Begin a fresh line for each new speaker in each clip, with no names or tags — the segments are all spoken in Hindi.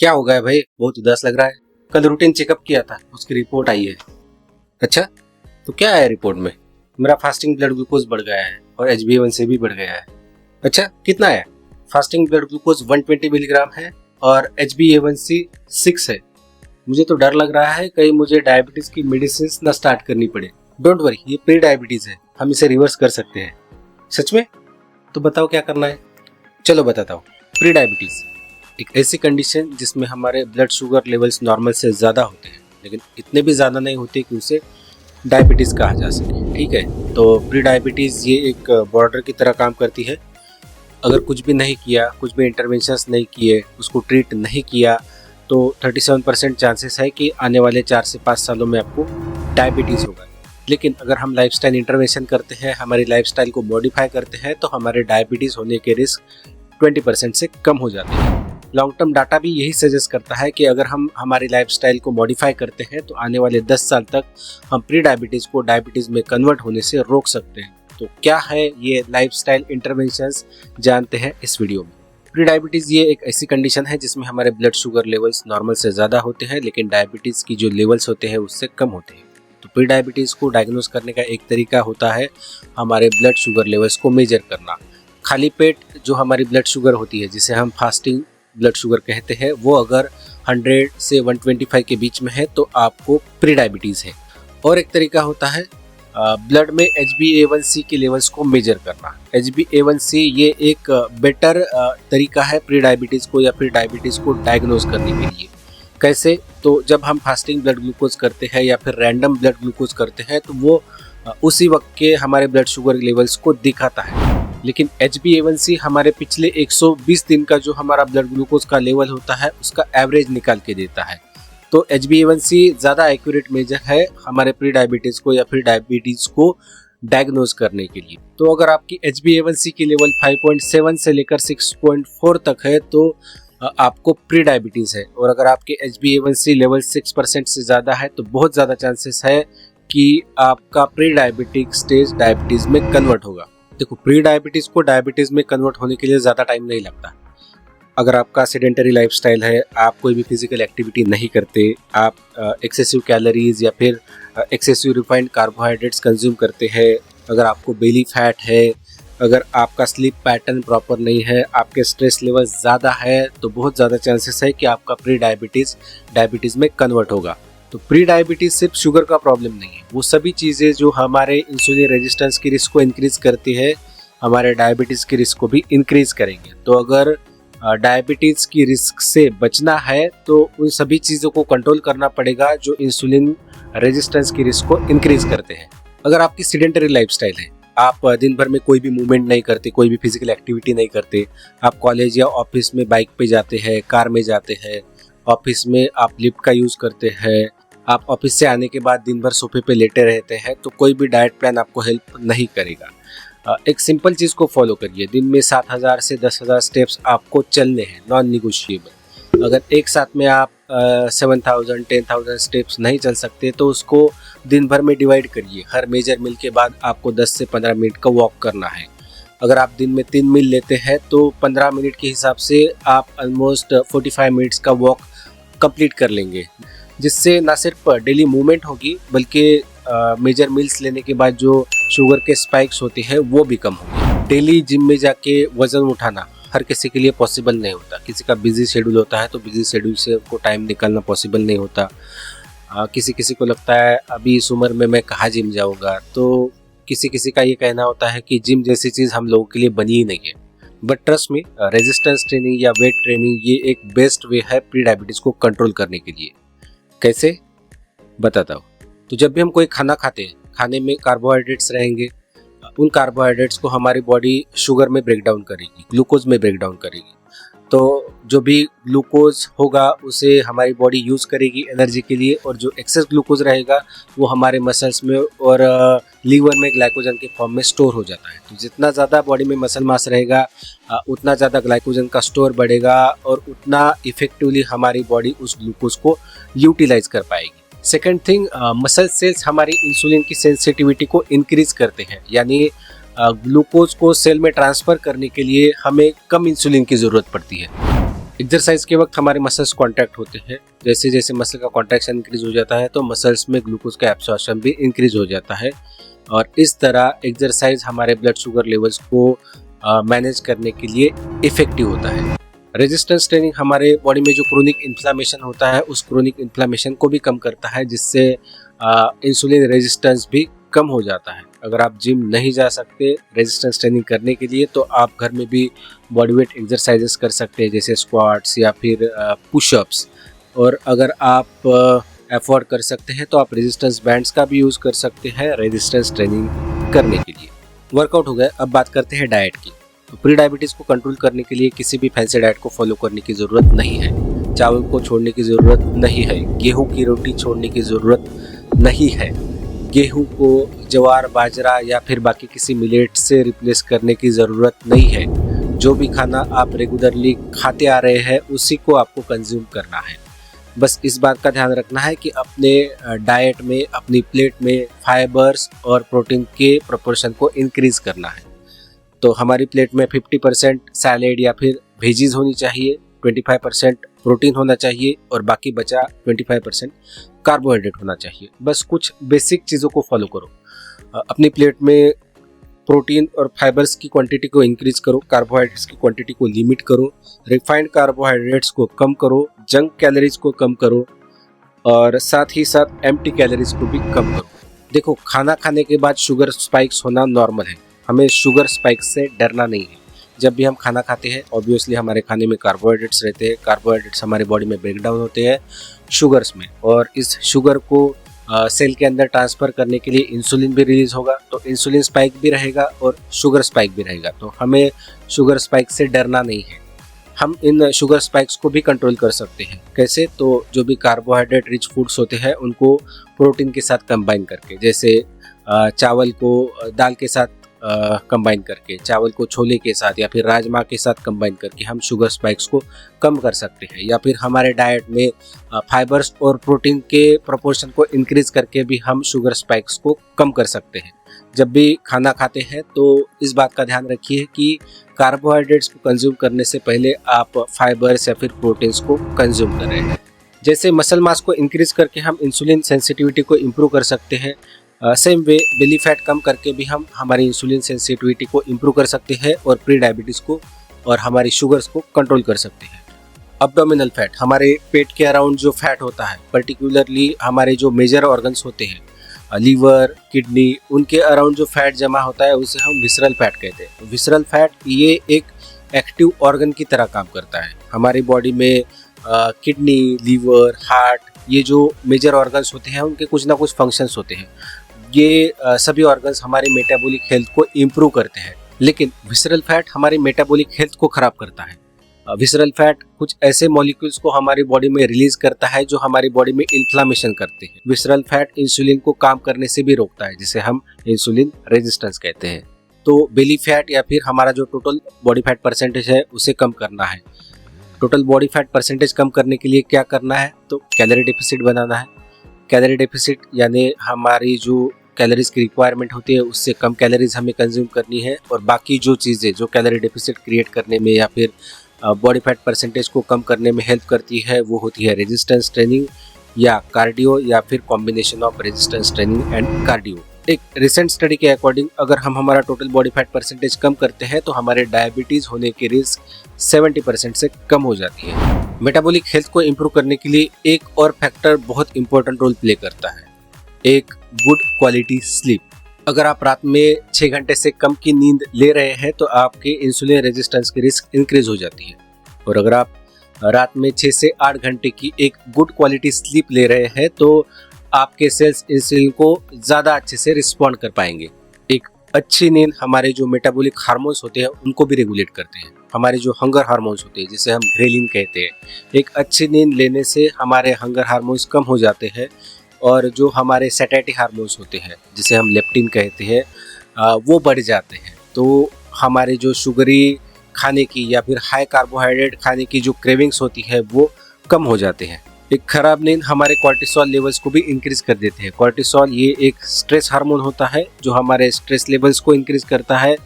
क्या हो गया भाई, बहुत उदास लग रहा है। कल रूटीन चेकअप किया था, उसकी रिपोर्ट आई है। अच्छा, तो क्या आया रिपोर्ट में? मेरा फास्टिंग ब्लड ग्लूकोज बढ़ गया है और HbA1c भी बढ़ गया है। अच्छा, कितना है? फास्टिंग ब्लड ग्लूकोज 120 मिलीग्राम है और HbA1c 6 है। मुझे तो डर लग रहा है कहीं मुझे डायबिटीज की मेडिसिन न स्टार्ट करनी पड़े। डोंट वरी, ये प्री डायबिटीज है, हम इसे रिवर्स कर सकते हैं। सच में? तो बताओ क्या करना है। चलो बताता हूँ। प्री डायबिटीज एक ऐसी कंडीशन जिसमें हमारे ब्लड शुगर लेवल्स नॉर्मल से ज़्यादा होते हैं, लेकिन इतने भी ज़्यादा नहीं होते कि उसे डायबिटीज़ कहा जा सके। ठीक है, तो प्री डायबिटीज़ ये एक बॉर्डर की तरह काम करती है। अगर कुछ भी नहीं किया, कुछ भी इंटरवेंशंस नहीं किए, उसको ट्रीट नहीं किया, तो 37% चांसेस है कि आने वाले 4 से 5 सालों में आपको डायबिटीज़ होगा। लेकिन अगर हम लाइफस्टाइल इंटरवेंशन करते हैं, हमारी लाइफस्टाइल को मॉडिफाई करते हैं, तो हमारे डायबिटीज़ होने के रिस्क 20% से कम हो जाते हैं। लॉन्ग टर्म डाटा भी यही सजेस्ट करता है कि अगर हम हमारी लाइफस्टाइल को मॉडिफाई करते हैं तो आने वाले 10 साल तक हम प्री डायबिटीज़ को डायबिटीज़ में कन्वर्ट होने से रोक सकते हैं। तो क्या है ये लाइफस्टाइल इंटरवेंशंस, जानते हैं इस वीडियो में। प्री डायबिटीज़ ये एक ऐसी कंडीशन है जिसमें हमारे ब्लड शुगर लेवल्स नॉर्मल से ज़्यादा होते हैं, लेकिन डायबिटीज़ की जो लेवल्स होते हैं उससे कम होते हैं। तो प्री डायबिटीज़ को डायग्नोज करने का एक तरीका होता है हमारे ब्लड शुगर लेवल्स को मेजर करना। खाली पेट जो हमारी ब्लड शुगर होती है, जिसे हम फास्टिंग ब्लड शुगर कहते हैं, वो अगर 100 से 125 के बीच में है तो आपको प्री डायबिटीज़ है। और एक तरीका होता है ब्लड में HbA1c के लेवल्स को मेजर करना। HbA1c ये एक बेटर तरीका है प्री डायबिटीज़ को या फिर डायबिटीज़ को डायग्नोज करने के लिए। कैसे? तो जब हम फास्टिंग ब्लड ग्लूकोज करते हैं या फिर रैंडम ब्लड ग्लूकोज करते हैं तो वो उसी वक्त के हमारे ब्लड शुगर लेवल्स को दिखाता है, लेकिन HbA1c हमारे पिछले 120 दिन का जो हमारा ब्लड ग्लूकोज का लेवल होता है उसका एवरेज निकाल के देता है। तो HbA1c ज़्यादा एक्यूरेट मेजर है हमारे प्री डायबिटीज़ को या फिर डायबिटीज़ को डायग्नोज करने के लिए। तो अगर आपकी HbA1c की लेवल 5.7 से लेकर 6.4 तक है तो आपको प्री डायबिटीज़ है, और अगर आपके HbA1c लेवल 6% से ज़्यादा है तो बहुत ज़्यादा चांसेस है कि आपका प्री डायबिटिक स्टेज डायबिटीज़ में कन्वर्ट होगा। देखो, प्री डायबिटीज़ को डायबिटीज़ में कन्वर्ट होने के लिए ज़्यादा टाइम नहीं लगता। अगर आपका सेडेंटरी लाइफस्टाइल है, आप कोई भी फिजिकल एक्टिविटी नहीं करते, आप एक्सेसिव कैलोरीज या फिर एक्सेसिव रिफाइंड कार्बोहाइड्रेट्स कंज्यूम करते हैं, अगर आपको बेली फैट है, अगर आपका स्लीप पैटर्न प्रॉपर नहीं है, आपके स्ट्रेस लेवल ज़्यादा है, तो बहुत ज़्यादा चांसेस है कि आपका प्री डायबिटीज़ में कन्वर्ट होगा। तो प्री डायबिटीज़ सिर्फ शुगर का प्रॉब्लम नहीं है, वो सभी चीज़ें जो हमारे इंसुलिन रेजिस्टेंस की रिस्क को इंक्रीज करती है, हमारे डायबिटीज़ की रिस्क को भी इंक्रीज करेंगे। तो अगर डायबिटीज़ की रिस्क से बचना है तो उन सभी चीज़ों को कंट्रोल करना पड़ेगा जो इंसुलिन रेजिस्टेंस की रिस्क को इंक्रीज करते हैं। अगर आपकी सेडेंटरी लाइफस्टाइल है, आप दिन भर में कोई भी मूवमेंट नहीं करते, कोई भी फिजिकल एक्टिविटी नहीं करते, आप कॉलेज या ऑफिस में बाइक पे जाते हैं, कार में जाते हैं, ऑफिस में आप लिफ्ट का यूज़ करते हैं, आप ऑफिस से आने के बाद दिन भर सोफे पे लेटे रहते हैं, तो कोई भी डाइट प्लान आपको हेल्प नहीं करेगा। एक सिंपल चीज़ को फॉलो करिए। दिन में 7,000 से 10,000 स्टेप्स आपको चलने हैं, नॉन निगोशिएबल। अगर एक साथ में आप 7,000 10,000 स्टेप्स नहीं चल सकते तो उसको दिन भर में डिवाइड करिए। हर मेजर मील के बाद आपको 10 से 15 मिनट का वॉक करना है। अगर आप दिन में 3 मील लेते हैं तो 15 मिनट के हिसाब से आप ऑलमोस्ट 45 मिनट्स का वॉक कंप्लीट कर लेंगे, जिससे ना सिर्फ डेली मूवमेंट होगी बल्कि मेजर मील्स लेने के बाद जो शुगर के स्पाइक्स होते हैं वो भी कम होंगे। डेली जिम में जाके वज़न उठाना हर किसी के लिए पॉसिबल नहीं होता। किसी का बिजी शेड्यूल होता है तो बिजी शेड्यूल से को टाइम निकालना पॉसिबल नहीं होता। किसी को लगता है अभी इस उम्र में मैं कहाँ जिम जाऊँगा, तो किसी का ये कहना होता है कि जिम जैसी चीज़ हम लोगों के लिए बनी ही नहीं है। बट ट्रस्ट में, रेजिस्टेंस ट्रेनिंग या वेट ट्रेनिंग ये एक बेस्ट वे है प्री डायबिटीज़ को कंट्रोल करने के लिए। कैसे? बताता हूँ। तो जब भी हम कोई खाना खाते हैं, खाने में कार्बोहाइड्रेट्स रहेंगे, उन कार्बोहाइड्रेट्स को हमारी बॉडी शुगर में ब्रेक डाउन करेगी, ग्लूकोज में ब्रेक डाउन करेगी। तो जो भी ग्लूकोज होगा उसे हमारी बॉडी यूज़ करेगी एनर्जी के लिए, और जो एक्सेस ग्लूकोज रहेगा वो हमारे मसल्स में और लीवर में ग्लाइकोजन के फॉर्म में स्टोर हो जाता है। तो जितना ज़्यादा बॉडी में मसल मास रहेगा उतना ज़्यादा ग्लाइकोजन का स्टोर बढ़ेगा और उतना इफेक्टिवली हमारी बॉडी उस ग्लूकोज को यूटिलाइज कर पाएगी। सेकेंड थिंग, मसल सेल्स हमारी इंसुलिन की सेंसिटिविटी को इंक्रीज करते हैं, यानी ग्लूकोज को सेल में ट्रांसफ़र करने के लिए हमें कम इंसुलिन की ज़रूरत पड़ती है। एक्सरसाइज के वक्त हमारे मसल्स कॉन्ट्रैक्ट होते हैं। जैसे जैसे मसल का कॉन्ट्रैक्शन इंक्रीज हो जाता है तो मसल्स में ग्लूकोज का एब्सॉर्प्शन भी इंक्रीज हो जाता है और इस तरह एक्सरसाइज हमारे ब्लड शुगर लेवल्स को मैनेज करने के लिए इफेक्टिव होता है। रेजिस्टेंस ट्रेनिंग हमारे बॉडी में जो क्रोनिक इन्फ्लामेशन होता है उस क्रोनिक इन्फ्लामेशन को भी कम करता है, जिससे इंसुलिन रेजिस्टेंस भी कम हो जाता है। अगर आप जिम नहीं जा सकते रेजिस्टेंस ट्रेनिंग करने के लिए तो आप घर में भी बॉडी वेट एक्सरसाइजेस कर सकते हैं, जैसे स्क्वाट्स या फिर पुशअप्स। और अगर आप अफोर्ड कर सकते हैं तो आप रेजिस्टेंस बैंड्स का भी यूज़ कर सकते हैं रेजिस्टेंस ट्रेनिंग करने के लिए। वर्कआउट हो गया, अब बात करते हैं डाइट की। तो प्री डायबिटीज़ को कंट्रोल करने के लिए किसी भी फैंसी डाइट को फॉलो करने की ज़रूरत नहीं है। चावल को छोड़ने की ज़रूरत नहीं है, गेहूं की रोटी छोड़ने की ज़रूरत नहीं है, गेहूं को ज्वार बाजरा या फिर बाकी किसी मिलेट से रिप्लेस करने की ज़रूरत नहीं है। जो भी खाना आप रेगुलरली खाते आ रहे हैं उसी को आपको कंज्यूम करना है। बस इस बात का ध्यान रखना है कि अपने डाइट में, अपनी प्लेट में फाइबर्स और प्रोटीन के प्रोपोर्शन को इंक्रीज करना है। तो हमारी प्लेट में 50% सैलेड या फिर वेजीज होनी चाहिए, 25% प्रोटीन होना चाहिए और बाकी बचा 25% कार्बोहाइड्रेट होना चाहिए। बस कुछ बेसिक चीज़ों को फॉलो करो। अपनी प्लेट में प्रोटीन और फाइबर्स की क्वांटिटी को इंक्रीज करो, कार्बोहाइड्रेट्स की क्वांटिटी को लिमिट करो, रिफाइंड कार्बोहाइड्रेट्स को कम करो, जंक कैलोरीज को कम करो और साथ ही साथ एम्प्टी कैलोरीज को भी कम करो। देखो, खाना खाने के बाद शुगर स्पाइक्स होना नॉर्मल है, हमें शुगर स्पाइक्स से डरना नहीं है। जब भी हम खाना खाते हैं ऑब्वियसली हमारे खाने में कार्बोहाइड्रेट्स रहते हैं, कार्बोहाइड्रेट्स हमारे बॉडी में ब्रेक डाउन होते हैं शुगर्स में और इस शुगर को सेल के अंदर ट्रांसफ़र करने के लिए इंसुलिन भी रिलीज होगा, तो इंसुलिन स्पाइक भी रहेगा और शुगर स्पाइक भी रहेगा। तो हमें शुगर स्पाइक से डरना नहीं है। हम इन शुगर स्पाइक्स को भी कंट्रोल कर सकते हैं। कैसे? तो जो भी कार्बोहाइड्रेट रिच फूड्स होते हैं उनको प्रोटीन के साथ कंबाइन करके, जैसे चावल को दाल के साथ कंबाइन करके, चावल को छोले के साथ या फिर राजमा के साथ कंबाइन करके हम शुगर स्पाइक्स को कम कर सकते हैं। या फिर हमारे डाइट में फाइबर्स और प्रोटीन के प्रोपोर्शन को इंक्रीज करके भी हम शुगर स्पाइक्स को कम कर सकते हैं। जब भी खाना खाते हैं तो इस बात का ध्यान रखिए कि कार्बोहाइड्रेट्स को कंज्यूम करने से पहले आप फाइबर्स या फिर प्रोटीन्स को कंज्यूम कर रहे हैं। जैसे मसल मास को इंक्रीज करके हम इंसुलिन सेंसिटिविटी को इम्प्रूव कर सकते हैं, सेम वे बेली फैट कम करके भी हम हमारी इंसुलिन सेंसिटिविटी को इम्प्रूव कर सकते हैं और प्री डायबिटीज़ को और हमारी शुगर्स को कंट्रोल कर सकते हैं। अब्डोमिनल फैट, हमारे पेट के अराउंड जो फैट होता है, पर्टिकुलरली हमारे जो मेजर ऑर्गन्स होते हैं, लीवर, किडनी, उनके अराउंड जो फैट जमा होता है उसे हम विसरल फैट कहते हैं। विसरल फैट ये एक एक्टिव ऑर्गन की तरह काम करता है। हमारी बॉडी में किडनी, लीवर, हार्ट, ये जो मेजर ऑर्गन्स होते हैं उनके कुछ ना कुछ फंक्शंस होते हैं। ये सभी ऑर्गन्स हमारे मेटाबॉलिक हेल्थ को इम्प्रूव करते हैं, लेकिन विसरल फैट हमारी मेटाबॉलिक हेल्थ को खराब करता है। विसरल फैट कुछ ऐसे मॉलिक्यूल्स को हमारी बॉडी में रिलीज करता है जो हमारी बॉडी में इन्फ्लामेशन करते हैं। विसरल फैट इंसुलिन को काम करने से भी रोकता है, जिसे हम इंसुलिन रेजिस्टेंस कहते हैं। तो बेली फैट या फिर हमारा जो टोटल बॉडी फैट परसेंटेज है उसे कम करना है। टोटल बॉडी फैट परसेंटेज कम करने के लिए क्या करना है? तो कैलोरी डेफिसिट बनाना है। कैलोरी डेफिसिट यानी हमारी जो कैलोरीज की रिक्वायरमेंट होती है उससे कम कैलोरीज हमें कंज्यूम करनी है और बाकी जो चीज़ें जो कैलोरी डेफिसिट क्रिएट करने में या फिर बॉडी फैट परसेंटेज को कम करने में हेल्प करती है वो होती है रेजिस्टेंस ट्रेनिंग या कार्डियो या फिर combination of resistance training and cardio. एक रिसेंट स्टडी के अकॉर्डिंग अगर हम हमारा टोटल बॉडी फैट परसेंटेज कम करते हैं तो हमारे डायबिटीज़ होने की रिस्क 70% से कम हो जाती है। मेटाबॉलिक हेल्थ को इम्प्रूव करने के लिए एक और फैक्टर बहुत इंपॉर्टेंट रोल प्ले करता है, एक गुड क्वालिटी स्लीप। अगर आप रात में 6 घंटे से कम की नींद ले रहे हैं तो आपके इंसुलिन रेजिस्टेंस की रिस्क इंक्रीज हो जाती है। और अगर आप रात में 6 से 8 घंटे की एक गुड क्वालिटी स्लीप ले रहे हैं तो आपके सेल्स इंसुलिन को ज़्यादा अच्छे से रिस्पॉन्ड कर पाएंगे। एक अच्छी नींद हमारे जो मेटाबॉलिक हार्मोन्स होते हैं उनको भी रेगुलेट करते हैं। हमारे जो हंगर हार्मोन्स होते हैं जिसे हम ग्रेलिन कहते हैं, एक अच्छी नींद लेने से हमारे हंगर हार्मोन्स कम हो जाते हैं और जो हमारे सैटिस्फैक्टरी हार्मोन्स होते हैं जिसे हम लेप्टिन कहते हैं वो बढ़ जाते हैं। तो हमारे जो शुगरी खाने की या फिर हाई कार्बोहाइड्रेट खाने की जो क्रेविंग्स होती है वो कम हो जाते हैं। एक खराब नींद हमारे कॉर्टिसोल लेवल्स को भी इंक्रीज कर देते हैं। कॉर्टिसोल ये एक स्ट्रेस हार्मोन होता है जो हमारे स्ट्रेस लेवल्स को इंक्रीज करता है,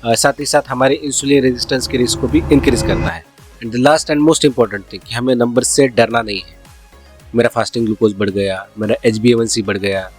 साथ ही साथ हमारे इंसुलिन रेजिस्टेंस के रिस्क को भी इंक्रीज करता है। And the last and most important thing कि हमें नंबर से डरना नहीं है। मेरा फास्टिंग ग्लूकोज बढ़ गया, मेरा HbA1c बढ़ गया,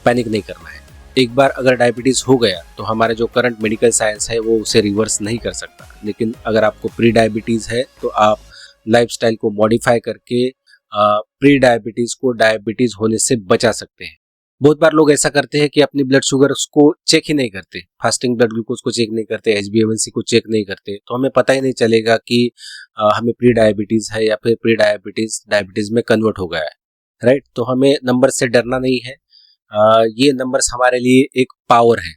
पैनिक नहीं करना है। एक बार अगर डायबिटीज़ हो गया तो हमारे जो करंट मेडिकल साइंस है वो उसे रिवर्स नहीं कर सकता, लेकिन अगर आपको प्री डायबिटीज़ है तो आप लाइफस्टाइल को मॉडिफाई करके प्री डायबिटीज़ को डायबिटीज़ होने से बचा सकते हैं। बहुत बार लोग ऐसा करते हैं कि अपनी ब्लड शुगर को चेक ही नहीं करते, फास्टिंग ब्लड ग्लूकोज को चेक नहीं करते, HbA1c को चेक नहीं करते, तो हमें पता ही नहीं चलेगा कि हमें प्री डायबिटीज़ है या फिर प्री डायबिटीज़ में कन्वर्ट हो गया है, राइट। तो हमें नंबर से डरना नहीं है। ये नंबर्स हमारे लिए एक पावर है।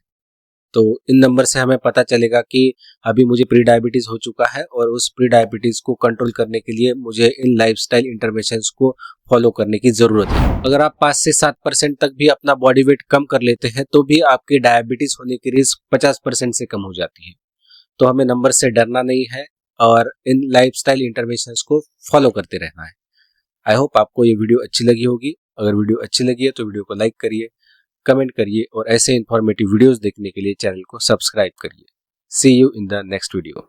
तो इन नंबर से हमें पता चलेगा कि अभी मुझे प्री डायबिटीज़ हो चुका है और उस प्री डायबिटीज़ को कंट्रोल करने के लिए मुझे इन लाइफस्टाइल इंटरवेंशंस को फॉलो करने की ज़रूरत है। अगर आप 5 से 7% तक भी अपना बॉडी वेट कम कर लेते हैं तो भी आपकी डायबिटीज़ होने की रिस्क 50% से कम हो जाती है। तो हमें नंबर से डरना नहीं है और इन लाइफस्टाइल इंटरवेंशंस को फॉलो करते रहना है। आई होप आपको ये वीडियो अच्छी लगी होगी। अगर वीडियो अच्छी लगी है तो वीडियो को लाइक करिए, कमेंट करिए और ऐसे इन्फॉर्मेटिव वीडियोस देखने के लिए चैनल को सब्सक्राइब करिए। See you in the next video.